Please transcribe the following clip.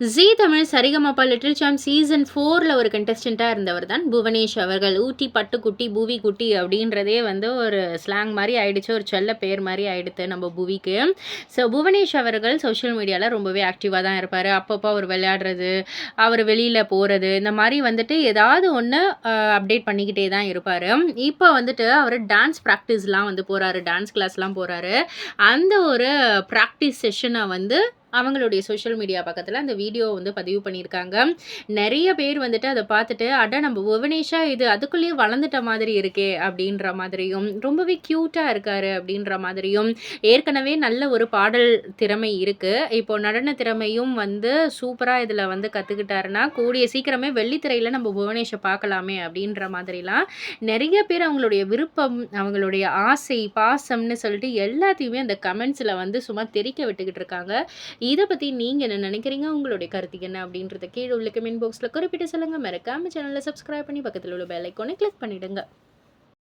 ஜீ Tamil Sarigamapa little champ season 4ல ஒரு கண்டஸ்டன்ட்டாக இருந்தவர் தான் புவனேஷ் அவர்கள். ஊட்டி பட்டுக்குட்டி, புவி குட்டி அப்படின்றதே வந்து ஒரு ஸ்லாங் மாரி ஆயிடுச்சு. ஒரு செல்ல பேர் மாரி ஆயிடுத்து நம்ம புவிக்கு. ஸோ புவனேஷ் அவர்கள் சோஷியல் மீடியால ரொம்பவே ஆக்டிவா தான் இருப்பாரு. அப்பப்போ அவர் விளையாடுறது, அவர் வெளியில போறது, இந்த மாரி வந்துட்டு ஏதாவது ஒண்ணு அப்டேட் பண்ணிக்கிட்டே தான் இருப்பாரு. இப்போ வந்துட்டு அவரு டான்ஸ் பிராக்டிஸ்லாம் வந்து போறாரு. டான்ஸ் கிளாஸ்லாம் போறாரு. அந்த ஒரு பிராக்டிஸ் செஷன வந்து அவங்களுடைய சோஷியல் மீடியா பக்கத்துல அந்த வீடியோ வந்து பதிவு பண்ணியிருக்காங்க. நெறைய பேர் வந்துட்டு அத பார்த்துட்டு, "அட நம்ம புவனேஷா இது அதுக்குள்ளேயே வளர்ந்துட்ட மாதிரி இருக்கே!" அப்படின்ற மாதிரியும், "ரொம்பவே கியூட்டா இருக்காரு" அப்படின்ற மாதிரியும், ஏற்கனவே நல்ல ஒரு பாடல் திறமை இருக்கு. இப்போ நடன திறமையும் வந்து சூப்பரா இதுல வந்து கத்துக்கிட்டாருன்னா, கூடிய சீக்கிரமே வெள்ளித்திரையில நம்ம புவனேஷ பார்க்கலாமே அப்படின்ற மாதிரிலாம் நெறைய பேர் அவங்களுடைய விருப்பம், அவங்களுடைய ஆசை, பாசம்னு சொல்லிட்டு எல்லாத்தையுமே அந்த கமெண்ட்ஸ்ல வந்து சும்மா தெறிக்க விட்டுக்கிட்டு இருக்காங்க. இத பத்தி நீங்க என்ன நினைக்கிறீங்க? உங்களுடைய கருத்து என்ன? அப்படின்றத கீழ உள்ள கமெண்ட் பாக்ஸ்ல குறிப்பிட்டு சொல்லுங்க. மறக்காம சேனல சப்ஸ்கிரைப் பண்ணி பக்கத்துல உள்ள பெல் ஐகானை கிளிக் பண்ணிடுங்க.